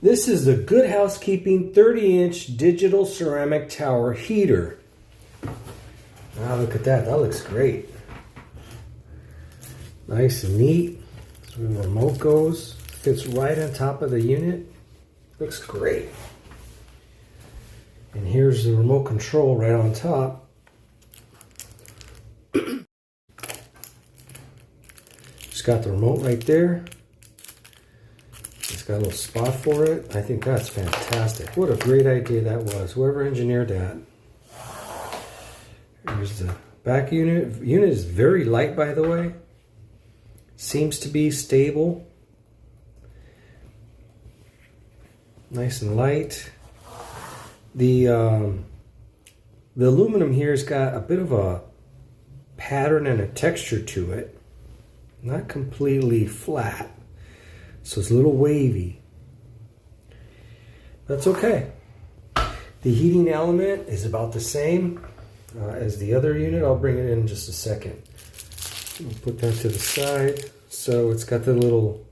This is the Good Housekeeping 30-inch digital ceramic tower heater. Wow, look at that. That looks great. Nice and neat. That's where the remote goes. Fits right on top of the unit. Looks great. And here's the remote control right on top. Just got the remote right there. It's got a little spot for it. I think that's fantastic. What a great idea that was. Whoever engineered that. Here's the back unit. The unit is very light, by the way. Seems to be stable. Nice and light. The aluminum here's got a bit of a pattern and a texture to it. Not completely flat. So it's a little wavy. That's okay. The heating element is about the same as the other unit. I'll bring it in just a second. We'll put that to the side. So it's got the little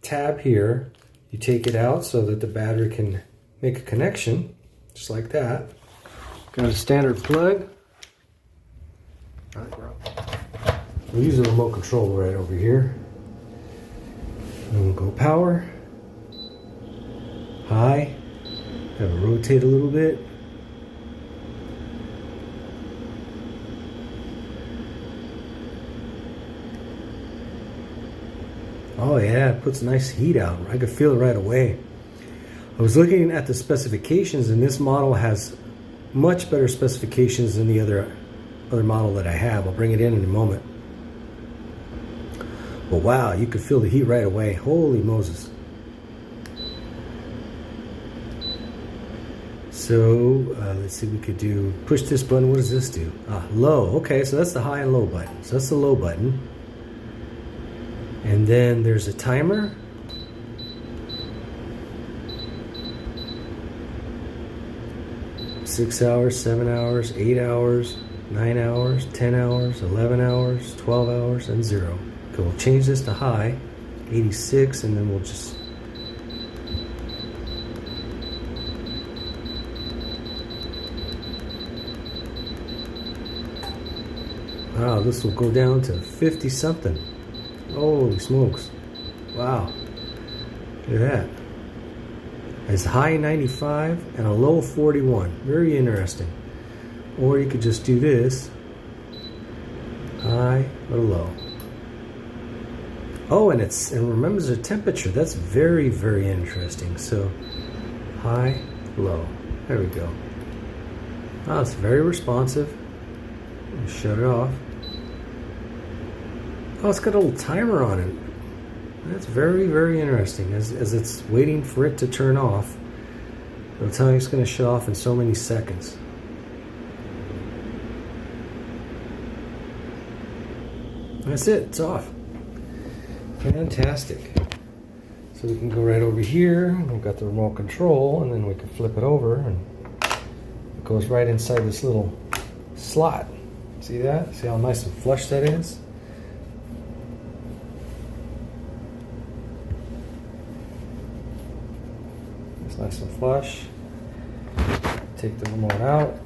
tab here. You take it out so that the battery can make a connection, just like that. Got a standard plug. We'll use the remote control right over here. And we'll go power, high, have it rotate a little bit. Oh yeah, it puts nice heat out. I could feel it right away. I was looking at the specifications and this model has much better specifications than the other model that I have. I'll bring it in a moment. But wow, you could feel the heat right away. Holy Moses. So let's see, we could do, push this button. What does this do? Low. Okay, so that's the high and low button. So that's the low button. And then there's a timer. Six hours, 7 hours, 8 hours, 9 hours, 10 hours, 11 hours, 12 hours, and 0. Okay, we'll change this to high, 86, and then we'll just... Wow, this will go down to 50 something. Holy smokes. Wow. Look at that. It's high 95 and a low 41. Very interesting. Or you could just do this. High or low. Oh, and it remembers the temperature. That's very, very interesting. So, high, low. There we go. Oh, it's very responsive. Shut it off. Oh, it's got a little timer on it. That's very, very interesting. As it's waiting for it to turn off, it'll tell you it's going to shut off in so many seconds. That's it. It's off. Fantastic. So we can go right over here. We've got the remote control, and then we can flip it over, and it goes right inside this little slot. See that? See how nice and flush that is? It's nice and flush. Take the remote out.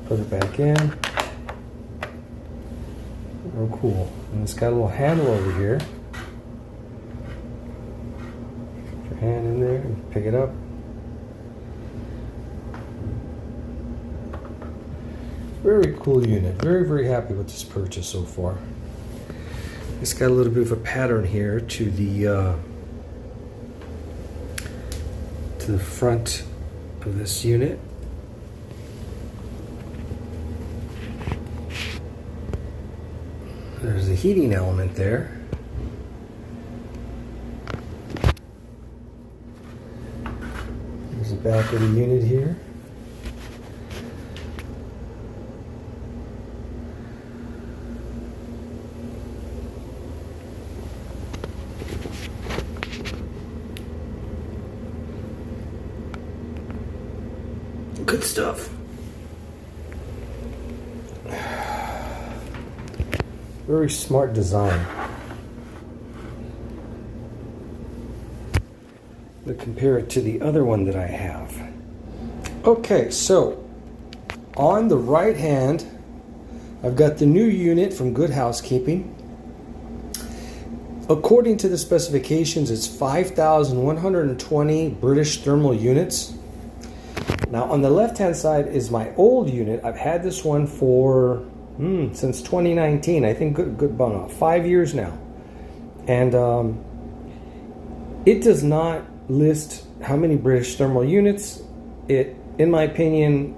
Put it back in. Real cool. And it's got a little handle over here. Put your hand in there and pick it up. Very cool unit. Very, very happy with this purchase so far. It's got a little bit of a pattern here to the front of this unit. There's a heating element there. There's the back of the unit here. Good stuff. Very smart design. to compare it to the other one that I have. Okay, so on the right hand, I've got the new unit from Good Housekeeping. According to the specifications, it's 5,120 British thermal units. Now on the left hand side is my old unit. I've had this one for since 2019. I think good about 5 years now. And it does not list how many British thermal units. It, in my opinion,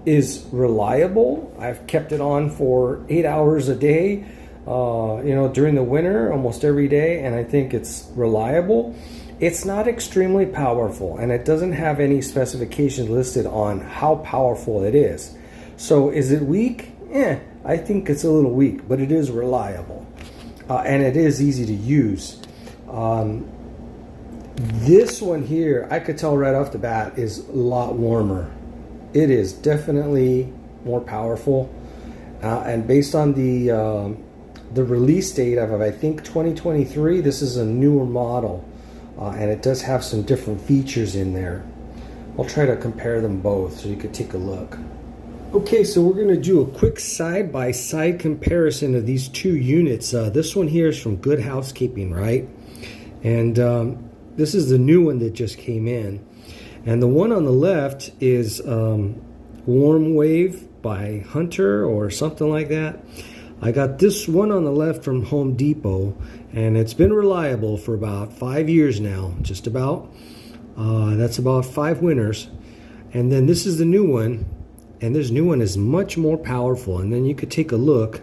is reliable. I've kept it on for 8 hours a day, during the winter, almost every day, and I think it's reliable. It's not extremely powerful, and it doesn't have any specifications listed on how powerful it is. So is it weak? I think it's a little weak, but it is reliable, and it is easy to use. This one here, I could tell right off the bat, is a lot warmer. It is definitely more powerful, and based on the release date of, I think, 2023, this is a newer model, and it does have some different features in there. I'll try to compare them both so you could take a look. Okay, so we're going to do a quick side-by-side comparison of these two units. This one here is from Good Housekeeping, right? And this is the new one that just came in. And the one on the left is Warm Wave by Hunter or something like that. I got this one on the left from Home Depot, and it's been reliable for about 5 years now, just about. That's about 5 winters. And then this is the new one, and this new one is much more powerful. And then you could take a look.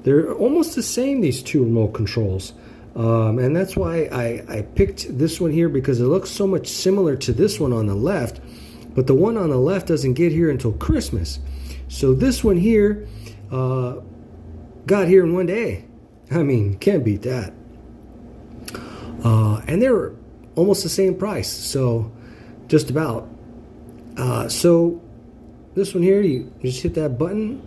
They're almost the same, these two remote controls. And that's why I picked this one here, because it looks so much similar to this one on the left, but the one on the left doesn't get here until Christmas. So this one here got here in 1 day. I mean, can't beat that. And they were almost the same price, so just about. So this one here, you just hit that button,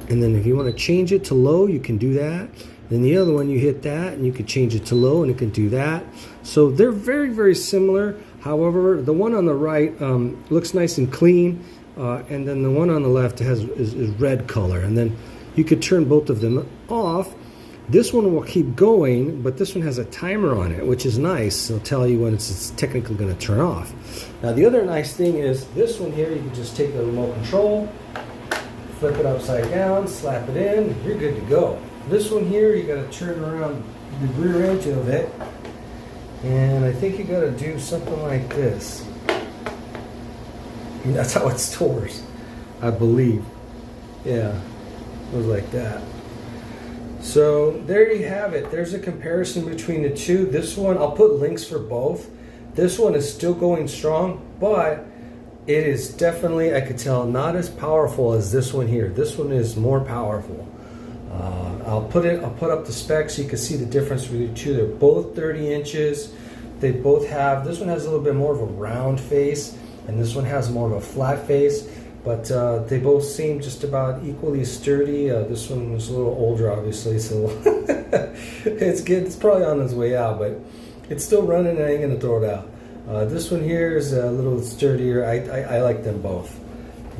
and then if you want to change it to low, you can do that. Then the other one, you hit that, and you can change it to low, and it can do that. So they're very, very similar. However, the one on the right looks nice and clean, and then the one on the left is red color. And then you could turn both of them off. This one will keep going, but this one has a timer on it, which is nice. It'll tell you when it's technically going to turn off. Now, the other nice thing is this one here, you can just take the remote control, flip it upside down, slap it in, you're good to go. This one here, you got to turn around the rear edge of it, and I think you got to do something like this. And that's how it stores, I believe. Yeah, it was like that. So there you have it. There's a comparison between the two. This one, I'll put links for both. This one is still going strong, but it is definitely, I could tell, not as powerful as this one here. This one is more powerful. I'll put up the specs so you can see the difference between the two. They're both 30 inches. They both have, this one has a little bit more of a round face, and this one has more of a flat face, but they both seem just about equally sturdy. This one was a little older, obviously, so it's good. It's probably on its way out, but it's still running, and I ain't gonna throw it out. This one here is a little sturdier. I like them both,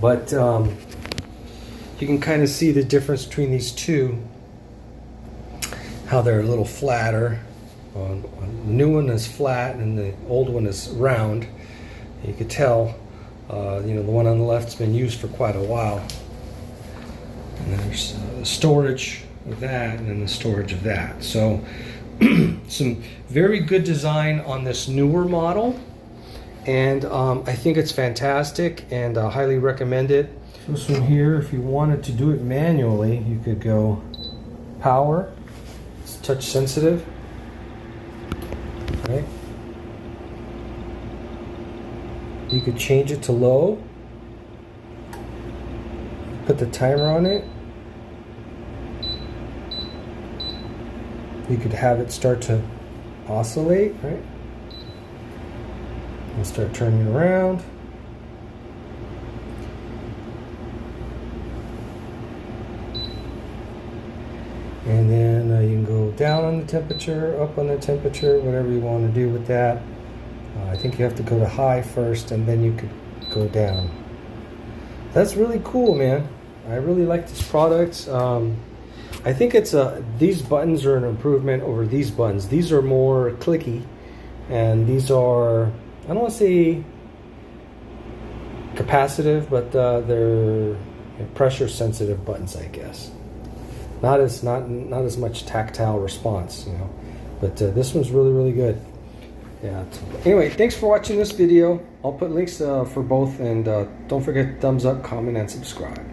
but you can kind of see the difference between these two, how they're a little flatter. The new one is flat and the old one is round. You could tell, the one on the left's been used for quite a while. And there's the storage of that, and then the storage of that. So some very good design on this newer model, and I think it's fantastic, and I highly recommend it. This one here, if you wanted to do it manually, you could go power. It's touch sensitive, right? You could change it to low, put the timer on it. You could have it start to oscillate, right? And start turning around. And then you can go down on the temperature, up on the temperature, whatever you want to do with that. I think you have to go to high first and then you could go down. That's really cool, man. I really like this product. I think it's these buttons are an improvement over these buttons. These are more clicky, and these are, I don't want to say capacitive, but they're pressure sensitive buttons, I guess. Not as much tactile response, you know. But this one's really good. Yeah. Anyway, thanks for watching this video. I'll put links for both, and don't forget thumbs up, comment, and subscribe.